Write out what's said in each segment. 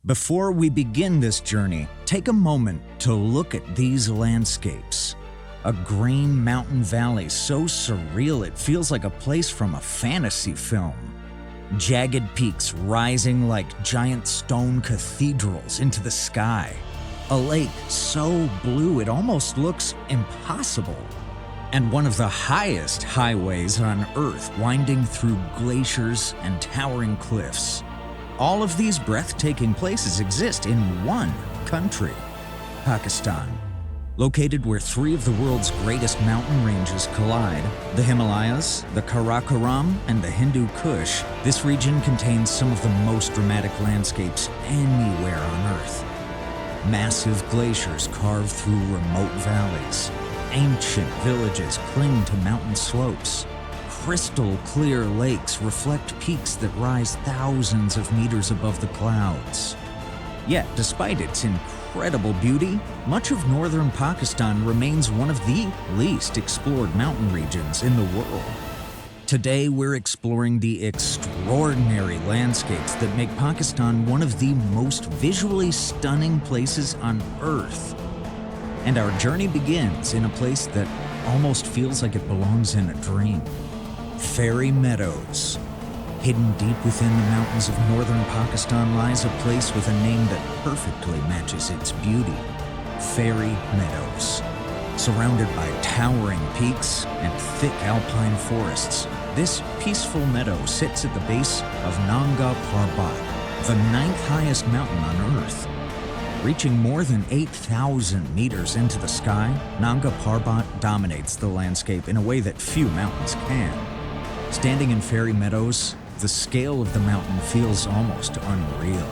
Before we begin this journey, take a moment to look at these landscapes. A green mountain valley so surreal it feels like a place from a fantasy film. Jagged peaks rising like giant stone cathedrals into the sky. A lake so blue it almost looks impossible. And one of the highest highways on Earth winding through glaciers and towering cliffs. All of these breathtaking places exist in one country, Pakistan. Located where three of the world's greatest mountain ranges collide, the Himalayas, the Karakoram, and the Hindu Kush, this region contains some of the most dramatic landscapes anywhere on Earth. Massive glaciers carve through remote valleys. Ancient villages cling to mountain slopes. Crystal clear lakes reflect peaks that rise thousands of meters above the clouds. Yet, despite its incredible beauty, much of northern Pakistan remains one of the least explored mountain regions in the world. Today, we're exploring the extraordinary landscapes that make Pakistan one of the most visually stunning places on Earth. And our journey begins in a place that almost feels like it belongs in a dream. Fairy Meadows. Hidden deep within the mountains of northern Pakistan lies a place with a name that perfectly matches its beauty. Fairy Meadows. Surrounded by towering peaks and thick alpine forests, this peaceful meadow sits at the base of Nanga Parbat, the ninth highest mountain on Earth. Reaching more than 8,000 meters into the sky, Nanga Parbat dominates the landscape in a way that few mountains can. Standing in Fairy Meadows, the scale of the mountain feels almost unreal.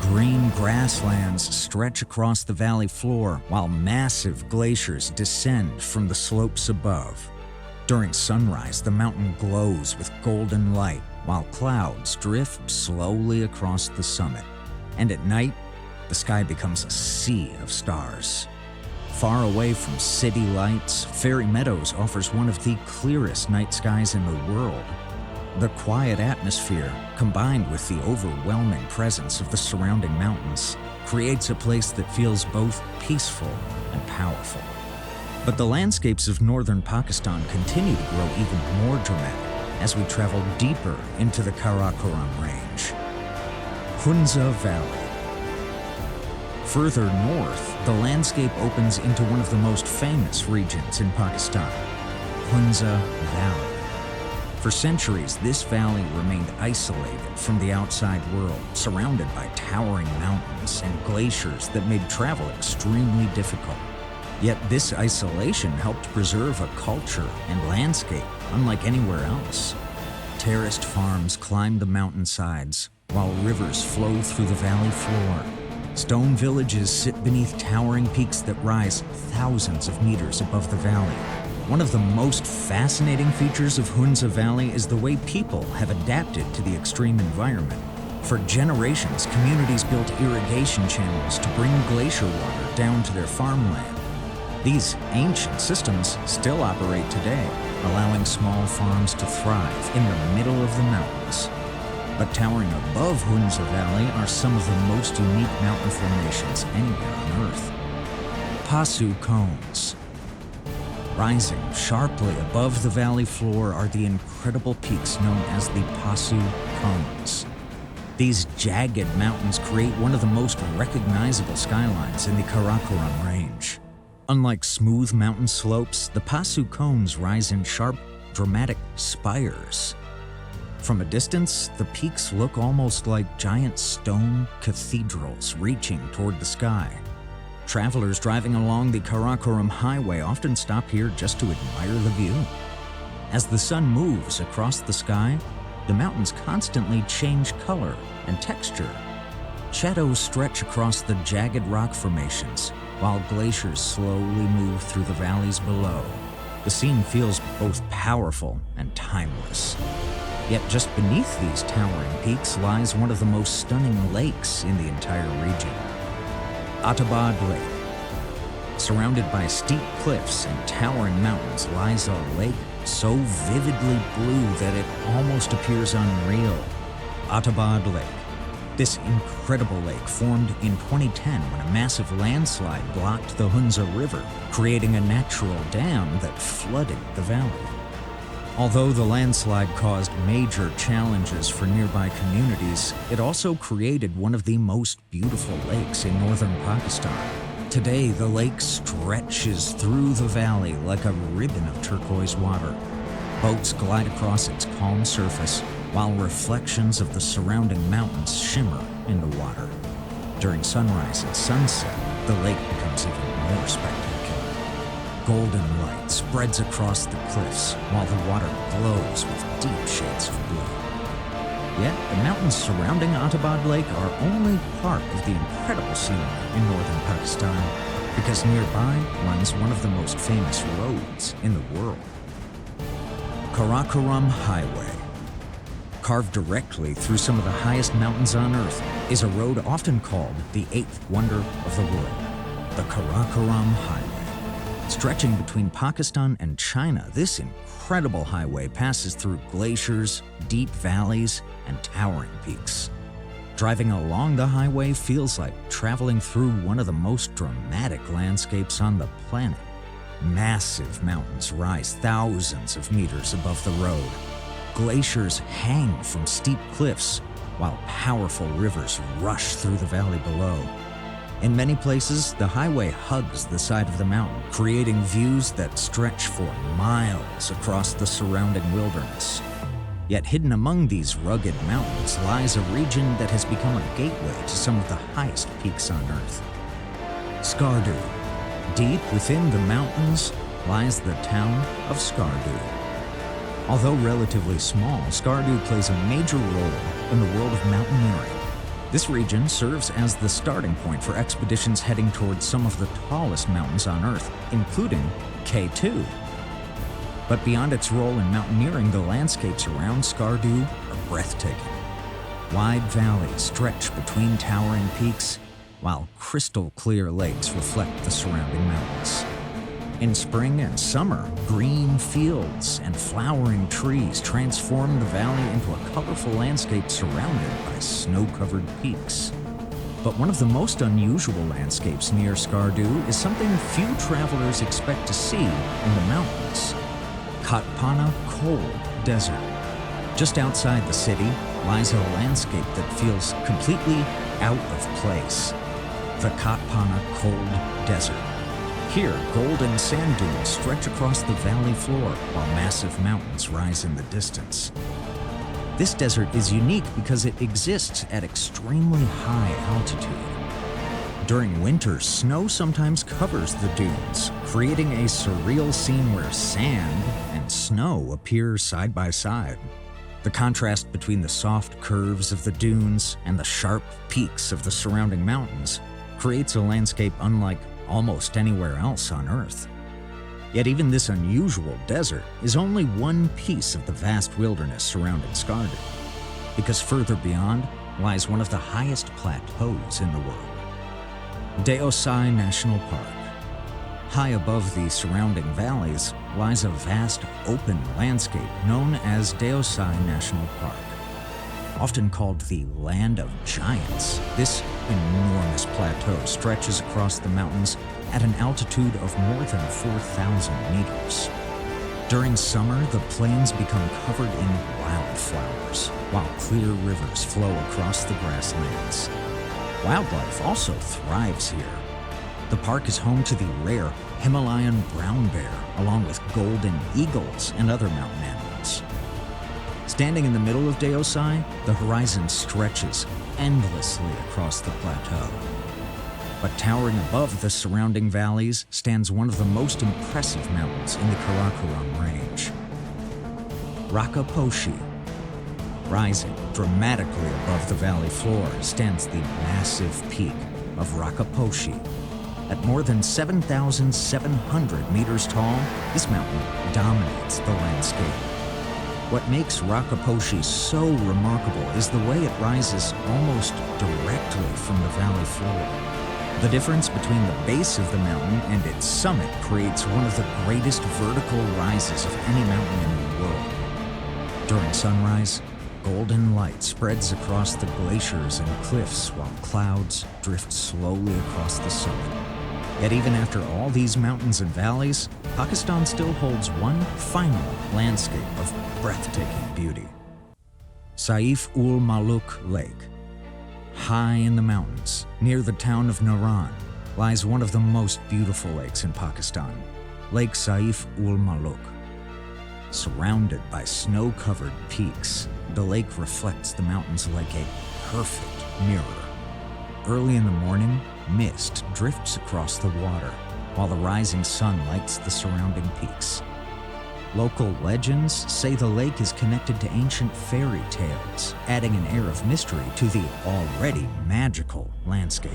Green grasslands stretch across the valley floor while massive glaciers descend from the slopes above. During sunrise, the mountain glows with golden light while clouds drift slowly across the summit. And at night, the sky becomes a sea of stars. Far away from city lights, Fairy Meadows offers one of the clearest night skies in the world. The quiet atmosphere, combined with the overwhelming presence of the surrounding mountains, creates a place that feels both peaceful and powerful. But the landscapes of northern Pakistan continue to grow even more dramatic as we travel deeper into the Karakoram range. Hunza Valley. Further north, the landscape opens into one of the most famous regions in Pakistan, Hunza Valley. For centuries, this valley remained isolated from the outside world, surrounded by towering mountains and glaciers that made travel extremely difficult. Yet this isolation helped preserve a culture and landscape unlike anywhere else. Terraced farms climb the mountainsides, while rivers flow through the valley floor. Stone villages sit beneath towering peaks that rise thousands of meters above the valley. One of the most fascinating features of Hunza Valley is the way people have adapted to the extreme environment. For generations, communities built irrigation channels to bring glacier water down to their farmland. These ancient systems still operate today, allowing small farms to thrive in the middle of the mountains. But towering above Hunza Valley are some of the most unique mountain formations anywhere on Earth. Passu Cones. Rising sharply above the valley floor are the incredible peaks known as the Passu Cones. These jagged mountains create one of the most recognizable skylines in the Karakoram range. Unlike smooth mountain slopes, the Passu Cones rise in sharp, dramatic spires. From a distance, the peaks look almost like giant stone cathedrals reaching toward the sky. Travelers driving along the Karakoram Highway often stop here just to admire the view. As the sun moves across the sky, the mountains constantly change color and texture. Shadows stretch across the jagged rock formations, while glaciers slowly move through the valleys below. The scene feels both powerful and timeless. Yet just beneath these towering peaks lies one of the most stunning lakes in the entire region, Attabad Lake. Surrounded by steep cliffs and towering mountains lies a lake so vividly blue that it almost appears unreal. Attabad Lake. This incredible lake formed in 2010 when a massive landslide blocked the Hunza River, creating a natural dam that flooded the valley. Although the landslide caused major challenges for nearby communities, it also created one of the most beautiful lakes in northern Pakistan. Today, the lake stretches through the valley like a ribbon of turquoise water. Boats glide across its calm surface, while reflections of the surrounding mountains shimmer in the water. During sunrise and sunset, the lake becomes even more spectacular. Golden light spreads across the cliffs, while the water glows with deep shades of blue. Yet, the mountains surrounding Attabad Lake are only part of the incredible scenery in northern Pakistan, because nearby runs one of the most famous roads in the world. Karakoram Highway. Carved directly through some of the highest mountains on Earth is a road often called the eighth wonder of the world, the Karakoram Highway. Stretching between Pakistan and China, this incredible highway passes through glaciers, deep valleys, and towering peaks. Driving along the highway feels like traveling through one of the most dramatic landscapes on the planet. Massive mountains rise thousands of meters above the road. Glaciers hang from steep cliffs, while powerful rivers rush through the valley below. In many places, the highway hugs the side of the mountain, creating views that stretch for miles across the surrounding wilderness. Yet hidden among these rugged mountains lies a region that has become a gateway to some of the highest peaks on Earth. Skardu. Deep within the mountains lies the town of Skardu. Although relatively small, Skardu plays a major role in the world of mountaineering. This region serves as the starting point for expeditions heading towards some of the tallest mountains on Earth, including K2. But beyond its role in mountaineering, the landscapes around Skardu are breathtaking. Wide valleys stretch between towering peaks, while crystal-clear lakes reflect the surrounding mountains. In spring and summer, green fields and flowering trees transform the valley into a colorful landscape surrounded by snow-covered peaks. But one of the most unusual landscapes near Skardu is something few travelers expect to see in the mountains: Katpana cold desert. Just outside the city lies a landscape that feels completely out of place: the Katpana cold desert. Here, golden sand dunes stretch across the valley floor, while massive mountains rise in the distance. This desert is unique because it exists at extremely high altitude. During winter, snow sometimes covers the dunes, creating a surreal scene where sand and snow appear side by side. The contrast between the soft curves of the dunes and the sharp peaks of the surrounding mountains creates a landscape unlike almost anywhere else on Earth. Yet even this unusual desert is only one piece of the vast wilderness surrounding Skardu, because further beyond lies one of the highest plateaus in the world: Deosai National Park. High above the surrounding valleys lies a vast open landscape known as Deosai National Park. Often called the Land of Giants, this enormous plateau stretches across the mountains at an altitude of more than 4,000 meters. During summer, the plains become covered in wildflowers, while clear rivers flow across the grasslands. Wildlife also thrives here. The park is home to the rare Himalayan brown bear, along with golden eagles and other mountain animals. Standing in the middle of Deosai, the horizon stretches endlessly across the plateau. But towering above the surrounding valleys stands one of the most impressive mountains in the Karakoram range: Rakaposhi. Rising dramatically above the valley floor stands the massive peak of Rakaposhi. At more than 7,700 meters tall, this mountain dominates the landscape. What makes Rakaposhi so remarkable is the way it rises almost directly from the valley floor. The difference between the base of the mountain and its summit creates one of the greatest vertical rises of any mountain in the world. During sunrise, Golden light spreads across the glaciers and cliffs while clouds drift slowly across the summit. Yet even after all these mountains and valleys, Pakistan still holds one final landscape of breathtaking beauty. Saif-ul-Malook Lake. High in the mountains, near the town of Naran, lies one of the most beautiful lakes in Pakistan, Lake Saif-ul-Malook. Surrounded by snow-covered peaks, the lake reflects the mountains like a perfect mirror. Early in the morning, mist drifts across the water, while the rising sun lights the surrounding peaks. Local legends say the lake is connected to ancient fairy tales, adding an air of mystery to the already magical landscape.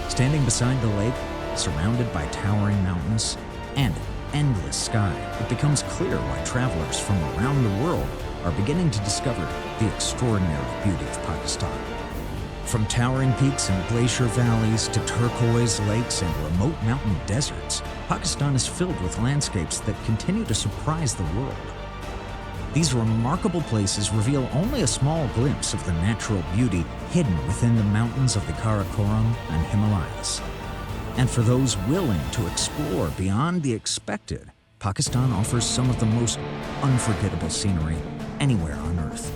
Standing beside the lake, surrounded by towering mountains and an endless sky, it becomes clear why travelers from around the world are beginning to discover the extraordinary beauty of Pakistan. From towering peaks and glacier valleys to turquoise lakes and remote mountain deserts, Pakistan is filled with landscapes that continue to surprise the world. These remarkable places reveal only a small glimpse of the natural beauty hidden within the mountains of the Karakoram and Himalayas. And for those willing to explore beyond the expected, Pakistan offers some of the most unforgettable scenery anywhere on Earth.